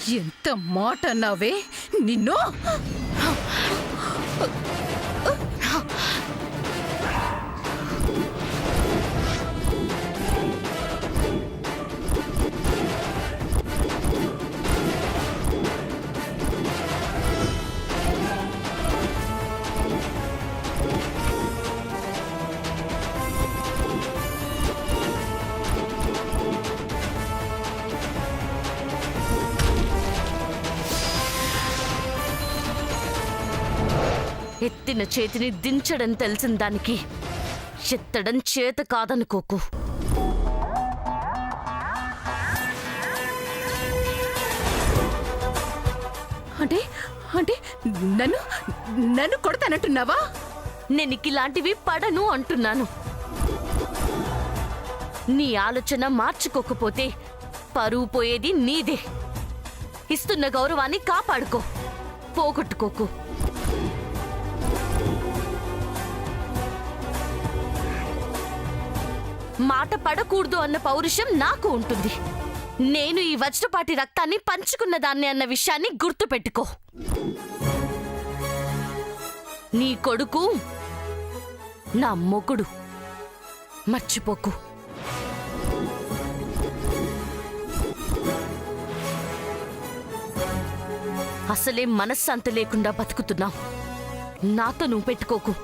ఎంత మాట అన్నావే నిన్ను! ఎత్తిన చేతిని దించడం తెలిసిన దానికి ఎత్తడం చేత కాదనుకోకు. అంటే అంటే నన్ను నన్ను కొడతానంటున్నావా? నేను ఇలాంటివి పడను అంటున్నాను. నీ ఆలోచన మార్చుకోకపోతే పరువు పోయేది నీదే. ఇస్తున్న గౌరవాన్ని కాపాడుకో, పోగొట్టుకోకు. మాట పడకూడదు అన్న పౌరుషం నాకు ఉంటుంది. నేను ఈ వజ్రపాటి రక్తాన్ని పంచుకున్న దాన్ని అన్న విషయాన్ని గుర్తుపెట్టుకో. నీ కొడుకు నా మొగుడు, మర్చిపోకు. అసలే మనశ్శాంతి లేకుండా బతుకుతున్నావు. నాతో నువ్వు పెట్టుకోకు,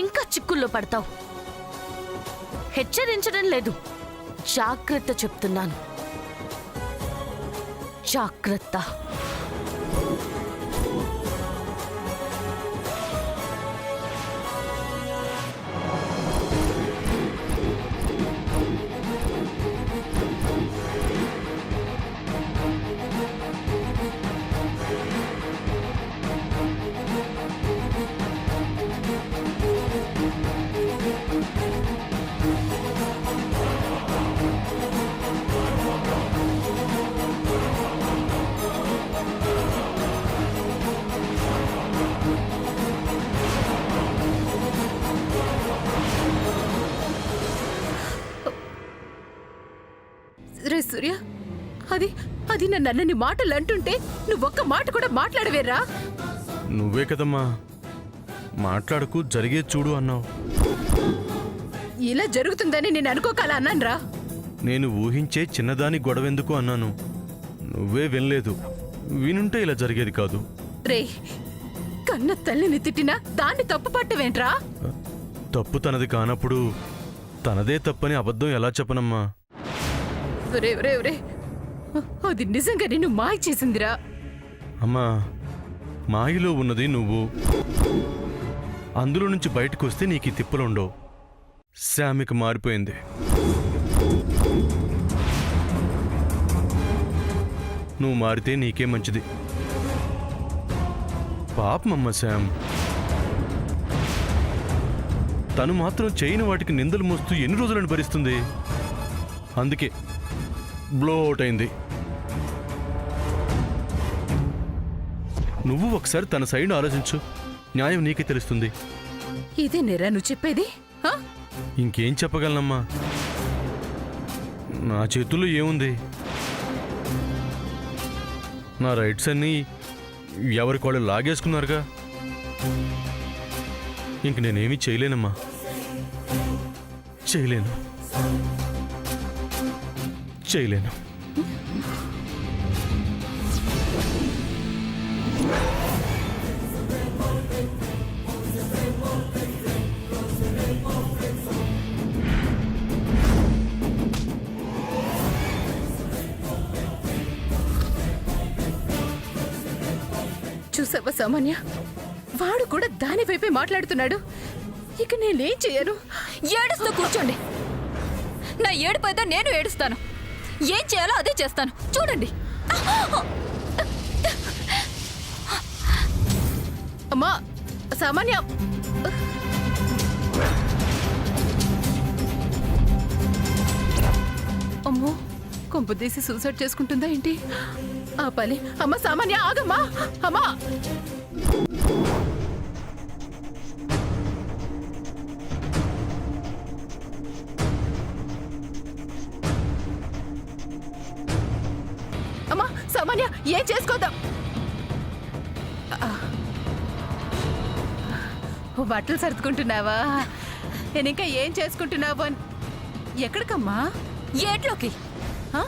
ఇంకా చిక్కుల్లో పడతావు. హెచ్చరించడం లేదు, జాగ్రత్త చెప్తున్నాను. జాగ్రత్త. రే సూర్య, అది నన్నన్ని మాటలు అంటుంటే నువ్వొక్క మాట కూడా మాట్లాడవేరా? నువ్వే కదమ్మా మాట్లాడకు, జరిగే చూడు అన్నావు. ఇలా జరుగుతుందని నేను అనుకోకాల అన్నాన్రా. నేను ఊహించే చిన్నదాని గొడవెందుకు అన్నాను. నువ్వే వినలేదు. వినుంటే ఇలా జరిగేది కాదు. రే, కన్న తల్లిని తిట్టినా దాన్ని తప్పు పట్టవేంట్రా? తప్పు తనది కానప్పుడు తనదే తప్పని అబద్ధం ఎలా చెప్పనమ్మా? రే రే రే, అది నిజంగా నిన్ను మాయ చేసిందిరా. అమ్మా, మాయలో ఉన్నది నువ్వు. అందులో నుంచి బయటకు వస్తే నీకు తిప్పలుండవు. శామికి మారిపోయింది. నువ్వు మారితే నీకే మంచిది. పాపమమ్మ శామ్. తను మాత్రం చేయని వాటికి నిందలు మోస్తూ ఎన్ని రోజులను భరిస్తుంది? అందుకే బ్లోట్ అయింది. నువ్వు ఒకసారి తన సైడ్ ఆలోచించు, న్యాయం నీకే తెలుస్తుంది. ఇదే నేరా నువ్వు చెప్పేది? ఇంకేం చెప్పగలనమ్మా? నా చేతుల్లో ఏముంది? నా రైట్స్ అన్నీ ఎవరికి వాళ్ళు లాగేసుకున్నారుగా. ఇంక నేనేమీ చేయలేనమ్మా, చేయలేను. చూసావా సామాన్య, వాడు కూడా దాని వైపే మాట్లాడుతున్నాడు. ఇక నేనేం చేయను? ఏడుస్తూ కూర్చోండి. నా ఏడుపైతే నేను ఏడుస్తాను. ఏం చేయాలో అదే చేస్తాను, చూడండి. అమ్మా సామాన్య, అమ్మో, కొంపదీసి సూసైడ్ చేసుకుంటుందా ఏంటి? ఆ పని. అమ్మ సామాన్య, ఆగమ్మా. అమ్మా, సామాన్య ఏం చేసుకోదాం. బట్టలు సర్దుకుంటున్నావా? నేను ఇంకా ఏం చేసుకుంటున్నావు అని. ఎక్కడికమ్మా? ఏట్లోకి. ఆ?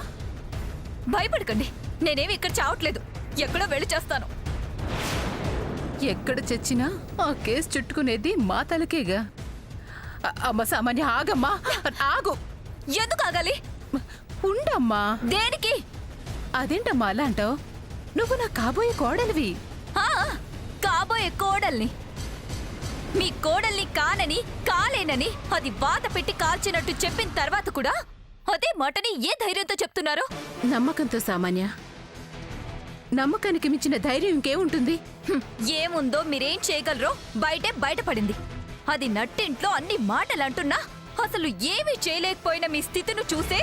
భయపడకండి, నేనేమి ఇక్కడ చావట్లేదు. ఎక్కడో వెళ్ళి చేస్తాను. ఎక్కడ చచ్చినా ఆ కేసు చుట్టుకునేది మా తలకేగా. అమ్మ సామాన్య ఆగమ్మా, ఆగు. ఎందుకు ఆగాలి? ఉండమ్మా. దేనికి? అదేంటమ్మా అలా అంటావు? నువ్వు నా కాబోయే కోడలివి. ఆ, కాబోయే కోడల్ని. మీ కోడల్ని కానని కాలేనని అది వాత పెట్టి కాల్చినట్టు చెప్పిన తర్వాత కూడా అదే మాటని ఏ ధైర్యంతో చెప్తున్నారు? నమ్మకంతో సామాన్య. నమ్మకానికి మించిన ధైర్యం ఇంకేముంటుంది? ఏముందో మీరేం చేయగలరో బయటపడింది. అది నట్టింట్లో అన్ని మాటలు అంటున్నా అసలు ఏమీ చేయలేకపోయిన మీ స్థితిని చూసే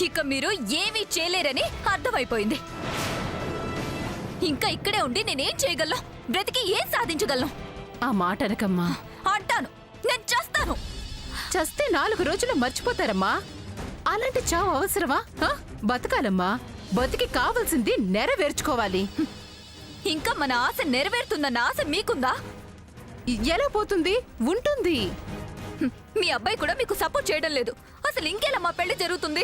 ఇక మీరు ఏమీ చేయలేరని అర్థమైపోయింది. ఇంకా ఇక్కడే ఉండి నేనేం చేయగలను? బ్రతికి ఏం సాధించగలను? ఆ మాట అనకమ్మా. అంటాను, నేను చేస్తాను. చస్తే 4 రోజులు మర్చిపోతారమ్మా. అలాంటి చావు అవసరమా? బతకాలమ్మా. బతికి కావాల్సింది నెరవేర్చుకోవాలి. ఇంకా మన ఆశ నెరవేరుతుందన్న ఆశ మీకుందా? ఎలా పోతుంది? ఉంటుంది. మీ అబ్బాయి కూడా మీకు సపోర్ట్ చేయడం లేదు. అసలు ఇంకెలా మా పెళ్లి జరుగుతుంది?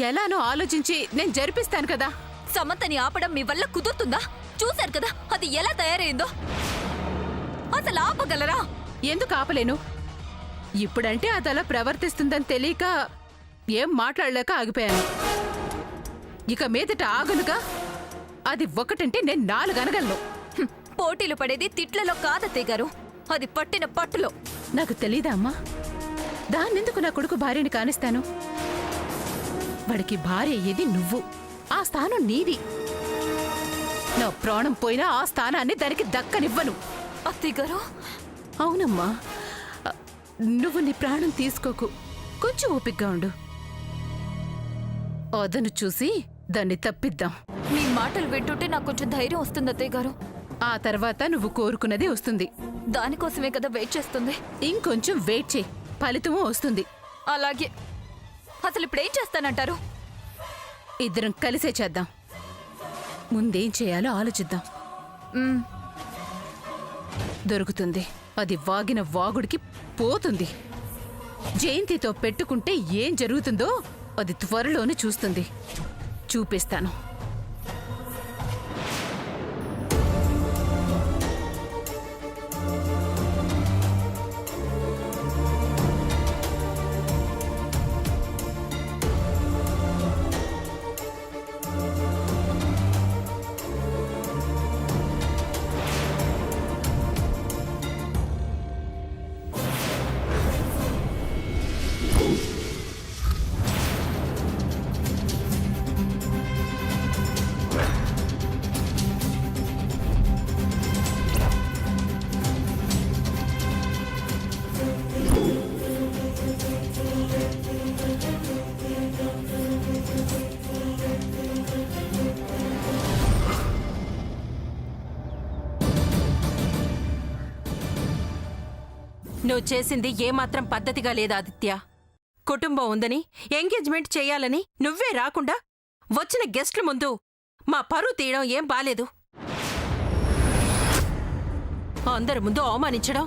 ఎలానో ఆలోచించి నేను జరిపిస్తాను కదా. సమంతని ఆపడం మీ వల్ల కుదురుతుందా? చూశారు కదా అది ఎలా తయారైందో. అసలు ఆపగలరా? ఎందుకు ఆపలేను? ఇప్పుడంటే అది అలా ప్రవర్తిస్తుందని తెలియక ఏం మాట్లాడలేక ఆగిపోయాను. ఇక మీదట ఆగనుగా. అది ఒకటంటే నేను 4 అనగలను. పోటీలు పడేది తిట్లలో కాదత్తయ్య గారు, అది పట్టిన పట్టులో. నాకు తెలీదా అమ్మా? దాన్నెందుకు నా కొడుకు భార్యని కానిస్తాను? వాడికి భార్య అయ్యేది నువ్వు. ఆ స్థానం నీది. నా ప్రాణం పోయినా ఆ స్థానాన్ని దానికి దక్కనివ్వను. అత్తయ్య గారు. అవునమ్మా. నువ్వు నీ ప్రాణం తీసుకోకు. కొంచెం ఓపిగ్గా ఉండు. అదను చూసి దాన్ని తప్పిద్దాం. మీ మాటలు వింటుంటే నాకు కొంచెం ధైర్యం వస్తుంది అత్తయ్య గారు. ఆ తర్వాత నువ్వు కోరుకున్నది వస్తుంది. దానికోసమే కదా వెయిట్ చేస్తుంది. ఇంకొంచెం వెయిట్ చేయి, ఫలితమూ వస్తుంది. అలాగే. అసలు ఇప్పుడు ఏం చేస్తానంటారు? ఇద్దరం కలిసే చేద్దాం. ముందేం చేయాలో ఆలోచిద్దాం. దొరుకుతుంది. అది వాగిన వాగుడికి పోతుంది. జయంతితో పెట్టుకుంటే ఏం జరుగుతుందో అది త్వరలోనే చూస్తుంది. చూపిస్తాను. నువ్వు చేసింది ఏమాత్రం పద్ధతిగా లేదు ఆదిత్య. కుటుంబం ఉందని ఎంగేజ్మెంట్ చేయాలని నువ్వే రాకుండా వచ్చిన గెస్ట్ల ముందు మా పరువు తీయడం ఏం బాలేదు. అందరి ముందు అవమానించడం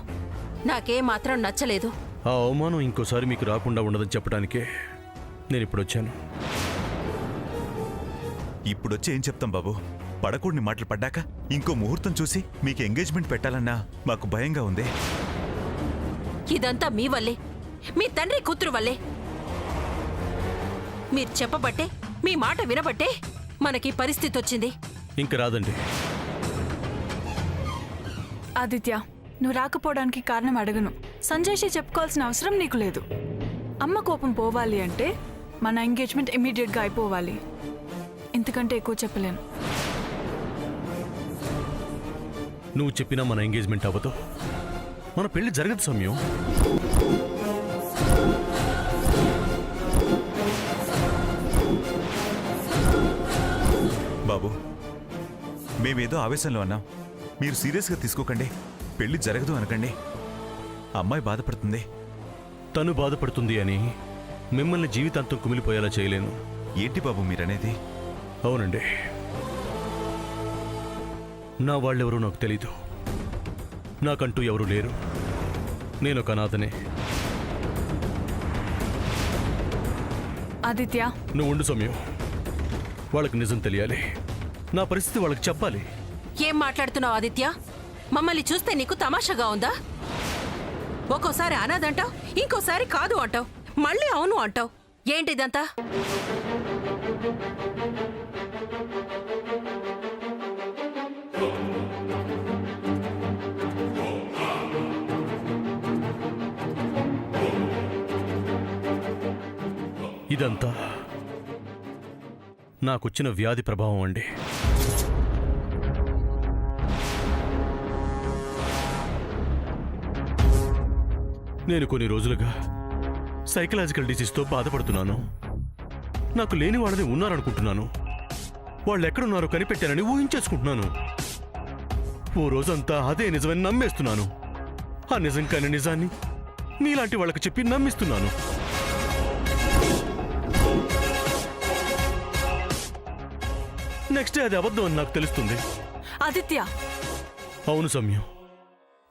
నాకేమాత్రం నచ్చలేదు. ఆ అవమానం ఇంకోసారి మీకు రాకుండా ఉండదని చెప్పడానికే నేను ఇప్పుడు వచ్చాను. ఇప్పుడొచ్చి ఏం చెప్తాం బాబు? పడకూడని మాటలు పడ్డాక ఇంకో ముహూర్తం చూసి మీకు ఎంగేజ్మెంట్ పెట్టాలన్నా మాకు భయంగా ఉంది. ఇదంతా మీ వల్లే, మీ తండ్రి కూతురు వల్లే. మీరు చెప్పబట్టే, మీ మాట వినబట్టే మనకి పరిస్థితి వచ్చింది. ఇంక రాదండి. ఆదిత్య, నువ్వు రాకపోవడానికి కారణం అడగను. సంజయ్షి చెప్పుకోవాల్సిన అవసరం నీకు లేదు. అమ్మ కోపం పోవాలి అంటే మన ఎంగేజ్మెంట్ ఇమ్మీడియట్గా అయిపోవాలి. ఇంతకంటే ఎక్కువ చెప్పలేను. నువ్వు చెప్పినా మన ఎంగేజ్మెంట్ అవ్వదు. మన పెళ్లి జరగదు సమయం. బాబు, మేమేదో ఆవేశంలో అన్నాం. మీరు సీరియస్గా తీసుకోకండి. పెళ్లి జరగదు అనకండి. అమ్మాయి బాధపడుతుంది. తను బాధపడుతుంది అని మిమ్మల్ని జీవితాంతం కుమిలిపోయేలా చేయలేను. ఏంటి బాబు మీరనేది? అవునండి, నా వాళ్ళెవరూ నాకు తెలీదు. నాకంటూ ఎవరూ లేరు. నేను ఒక అనాథనే. ఆదిత్య, నువ్వు ఉండు సౌమ్యం. వాళ్ళకి నిజం తెలియాలి. నా పరిస్థితి వాళ్ళకి చెప్పాలి. ఏం మాట్లాడుతున్నావు ఆదిత్య? మమ్మల్ని చూస్తే నీకు తమాషాగా ఉందా? ఒక్కోసారి అనాదంటావు, ఇంకోసారి కాదు అంటావు, మళ్ళీ అవును అంటావు. ఏంటిదంతా? ఇదంతా నాకొచ్చిన వ్యాధి ప్రభావం అండి. నేను కొన్ని రోజులుగా సైకలాజికల్ డిసీజ్తో బాధపడుతున్నాను. నాకు లేని వాళ్ళని ఉన్నారనుకుంటున్నాను. వాళ్ళు ఎక్కడున్నారో కనిపెట్టానని ఊహించేసుకుంటున్నాను. ఓ రోజంతా అదే నిజమని నమ్మేస్తున్నాను. ఆ నిజం కాని నిజాన్ని మీలాంటి వాళ్ళకి చెప్పి నమ్మిస్తున్నాను. నెక్స్ట్ డే అది అబద్ధం అని నాకు తెలుస్తుంది. ఆదిత్య, అవును సౌమ్యం,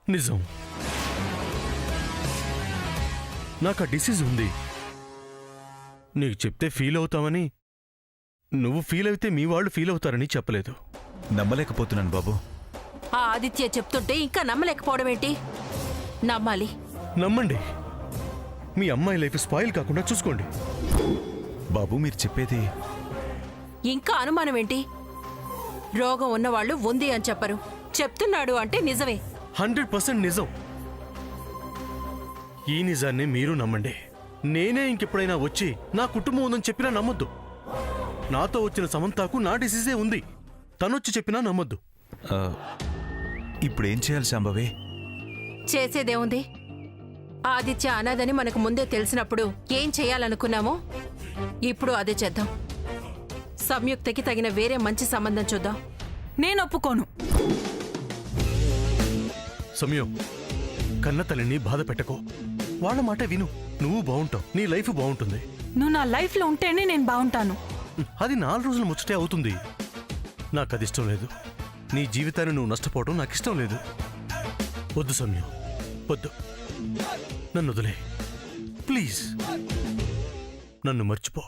నిజం. నాకు ఆ డిసీజ్ ఉంది. నీకు చెప్తే ఫీల్ అవుతామని, నువ్వు ఫీల్ అయితే మీ వాళ్ళు ఫీల్ అవుతారని చెప్పలేదు. నమ్మలేకపోతున్నాను బాబు. ఆ ఆదిత్య చెప్తుంటే ఇంకా నమ్మలేకపోవడం ఏంటి? నమ్మాలి. నమ్మండి. మీ అమ్మాయి లైఫ్ స్పాయిల్ కాకుండా చూసుకోండి. బాబు మీరు చెప్పేది ఇంకా అనుమానం ఏంటి? రోగం ఉన్నవాళ్ళు ఉంది అని చెప్పరు. చెప్తున్నాడు అంటే నిజమే. 100% నిజం. ఈ నిజాన్ని మీరు నమ్మండి. నేనే ఇంకెప్పుడైనా వచ్చి నా కుటుంబం ఉందని చెప్పినా నమ్మొద్దు. నాతో వచ్చిన సమంతాకు నా డిసీజే ఉంది. తనొచ్చి చెప్పినా నమ్మొద్దు. ఇప్పుడు ఏం చేయాలి శాంభవి? చేసేదేముంది? ఆదిత్య అనాథని మనకు ముందే తెలిసినప్పుడు ఏం చేయాలనుకున్నామో ఇప్పుడు అదే చేద్దాం. సంయుక్తకి తగిన వేరే మంచి సంబంధం చూద్దాం. నేను ఒప్పుకోను. సమయం, కన్న తల్లిని బాధ పెట్టకో. వాళ్ళ మాట విను. నువ్వు బాగుంటావు, నీ లైఫ్ బాగుంటుంది. నువ్వు నా లైఫ్లో ఉంటేనే నేను బాగుంటాను. అది 4 రోజులు ముచ్చటే అవుతుంది. నాకు అది ఇష్టం లేదు. నీ జీవితాన్ని నువ్వు నష్టపోవడం నాకు ఇష్టం లేదు. వద్దు సమయం, వద్దు. నన్ను వదిలే ప్లీజ్. నన్ను మర్చిపో.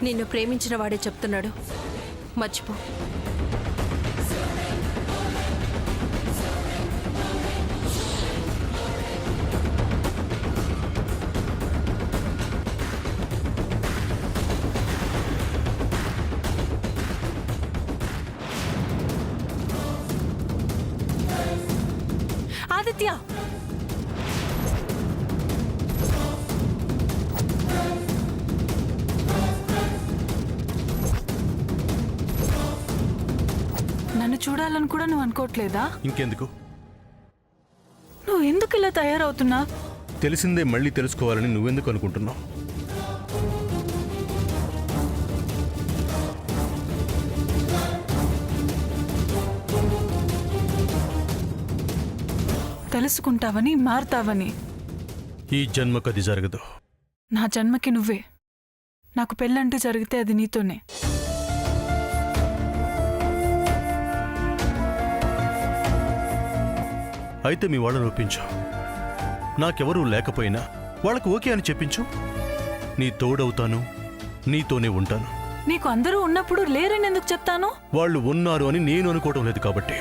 నిన్ను ప్రేమించిన వాడే చెప్తున్నాడు, మర్చిపో. ఆదిత్య, నన్ను చూడాలని కూడా నువ్వు అనుకోవట్లేదా? ఇంకెందుకు? నువ్వు ఎందుకు ఇలా తయారవుతున్నా? తెలిసిందే మళ్ళీ తెలుసుకోవాలని నువ్వెందుకు అనుకుంటున్నావు? తెలుసుకుంటావని, మారుతావని. ఈ జన్మకది జరగదు. నా జన్మకి నువ్వే. నాకు పెళ్ళంటూ జరిగితే అది నీతోనే. అయితే మీ వాళ్ళని ఒప్పించు. నాకెవరూ లేకపోయినా వాళ్ళకు ఓకే అని చెప్పించు. నీ తోడవుతాను, నీతోనే ఉంటాను. నీకు అందరూ ఉన్నప్పుడు లేరని ఎందుకు చెప్తాను? వాళ్ళు ఉన్నారు అని నేను అనుకోవడం లేదు కాబట్టి.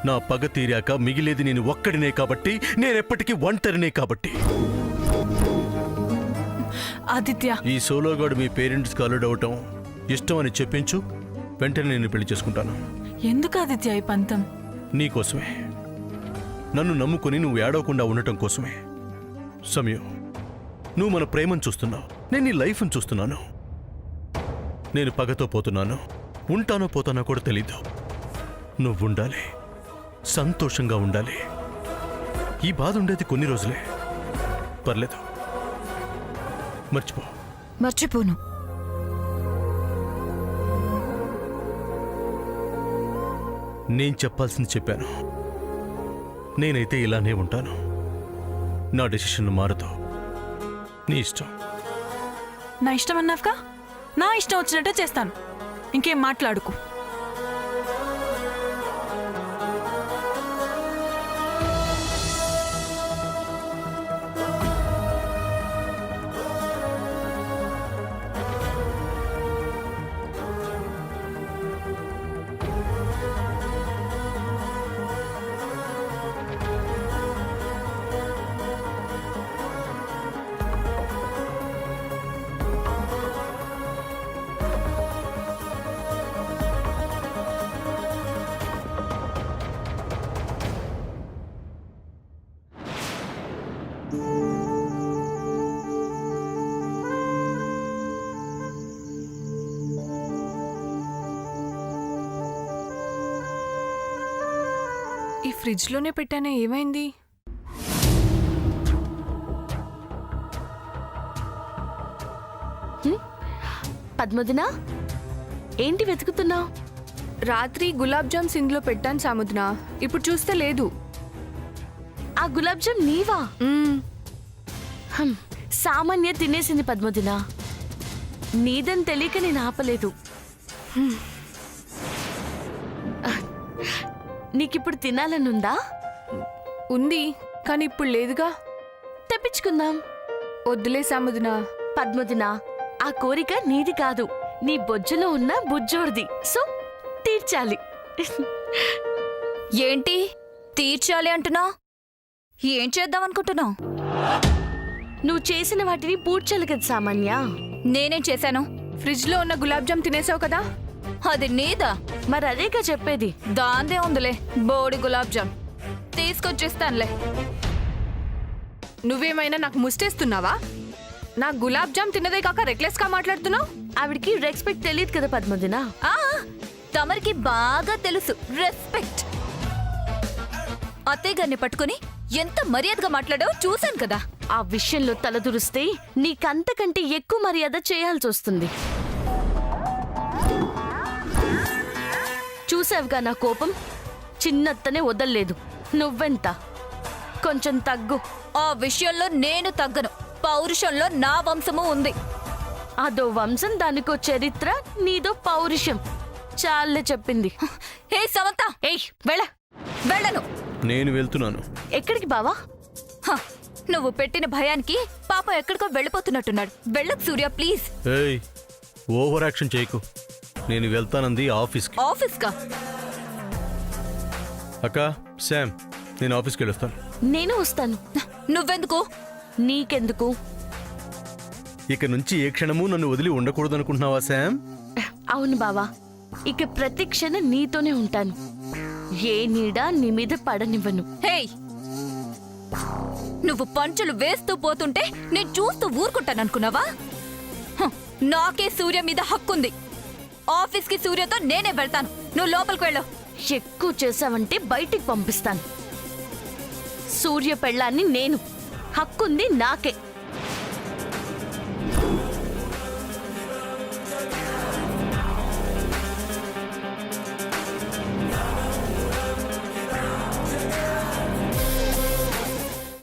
నా పగ తీరాక మిగిలేది నేను ఒక్కడినే కాబట్టి, నేనెప్పటికీ ఒంటరినే కాబట్టి. ఆదిత్య, ఈ సోలోగాడు మీ పేరెంట్స్కి అల్లుడు అవటం ఇష్టం అని చెప్పించు. వెంటనే నేను పెళ్లి చేసుకుంటాను. ఎందుకు ఆదిత్య ఈ పంతం? నీకోసమే. నన్ను నమ్ముకుని నువ్వు ఏడవకుండా ఉండటం కోసమే. సమయం, నువ్వు మన ప్రేమను చూస్తున్నావు, నేను నీ లైఫ్ని చూస్తున్నాను. నేను పగతో పోతున్నాను, ఉంటానో పోతానో కూడా తెలీదు. నువ్వుండాలి, సంతోషంగా ఉండాలి. ఈ బాధ ఉండేది కొన్ని రోజులే, పర్లేదు, మర్చిపో. మర్చిపోను. నేను చెప్పాల్సింది చెప్పాను. నేనైతే ఇలానే ఉంటాను. నా డెసిషన్ మారదు. నీ ఇష్టం. నా ఇష్టం అన్నావుగా, నా ఇష్టం వచ్చినట్టే చేస్తాను. ఇంకేం మాట్లాడుకు. ఈ ఫ్రిడ్జ్లోనే పెట్టానే, ఏమైంది? పద్మదిన, ఏంటి వెతుకుతున్నావు? రాత్రి గులాబ్ జామ్స్ ఇందులో పెట్టాను సాముద్న, ఇప్పుడు చూస్తే లేదు. ఆ గులాబ్ జామ్ నీవా? సామాన్య తినేసింది పద్మదిన. నీదని తెలియక నేను ఆపలేదు. నీకిప్పుడు తినాలనుందా? ఉంది, కానీ ఇప్పుడు లేదుగా. తెప్పించుకుందాం. వద్దులే సాముద్న. పద్మదిన, ఆ కోరిక నీది కాదు, నీ బొజ్జులో ఉన్న బుజ్జోడిది. సో తీర్చాలి. ఏంటి తీర్చాలి అంటున్నా? ఏం చేద్దాం అనుకుంటున్నావు? నువ్వు చేసిన వాటిని పూడ్చాలి కదా సామాన్య. నేనేం చేశాను? ఫ్రిడ్జ్లో ఉన్న గులాబ్ జామ్ తినేసావు కదా. అది నీదా? మరి అదేగా చెప్పేది. దాందే ఉందిలే, బోడి గులాబ్ జామ్. తీసుకొచ్చేస్తానులే. నువ్వేమైనా నాకు ముస్టేస్తున్నావా? నా గులాబ్ జామ్ తిన్నదే కాక రెక్లెస్ గా మాట్లాడుతున్నావు. ఆవిడికి రెస్పెక్ట్ తెలియదు కదా పద్మదిన. ఆ, తమరికి బాగా తెలుసు రెస్పెక్ట్. అత్తయ్య గారిని పట్టుకుని ఎంత మర్యాదగా మాట్లాడావో చూశాను కదా. ఆ విషయంలో తలదురిస్తే నీకంతకంటే ఎక్కువ మర్యాద చేయాల్సి వస్తుంది. చూసావుగా నా కోపం? చిన్నత్తనే వదల్లేదు. నువ్వెంత? కొంచెం తగ్గు. ఆ విషయంలో నేను తగ్గను. పౌరుషంలో నా వంశము ఉంది. అదో వంశం, దానికో చరిత్ర, నీదో పౌరుషం. చాలే చెప్పింది. హే సమంత, ఏయ్ వెళ్ళ. వెళ్ళను. నేను వెళ్తున్నాను. ఎక్కడికి బావా? హ, నువ్వు పెట్టిన భయానికి పాప ఎక్కడికో వెళ్ళిపోతున్నట్టున్నాడు. వెళ్ళకు సూర్య ప్లీజ్. ఏయ్, ఓవర్ యాక్షన్ చేయకు. నేను వెళ్తానంది ఆఫీస్కి. ఆఫీస్కా? అక్క, శామ్, నేను ఆఫీస్కి వెళ్ళొస్తాను. నేను వస్తాను. నువ్వెందుకు? నీకెందుకు? ఇక నుంచి ఏ క్షణము నన్ను వదిలి ఉండకూడదనుకుంటున్నావా శామ్? అవును బావా, ఇక ప్రతి క్షణం నీతోనే ఉంటాను. ఏ నీడ నీ మీద పడనివ్వను. హేయ్, నువ్వు పంచులు వేస్తూ పోతుంటే నేను చూస్తూ ఊరుకుంటాననుకున్నావా? హ, నాకే సూర్య మీద హక్కుంది. ఆఫీస్కి సూర్యతో నేనే వెళ్తాను. నువ్వు లోపలికి వెళ్ళు. ఎక్కువ చేసావంటే బయటికి పంపిస్తాను. సూర్య పెళ్ళాన్ని నేను. హక్కుంది నాకే.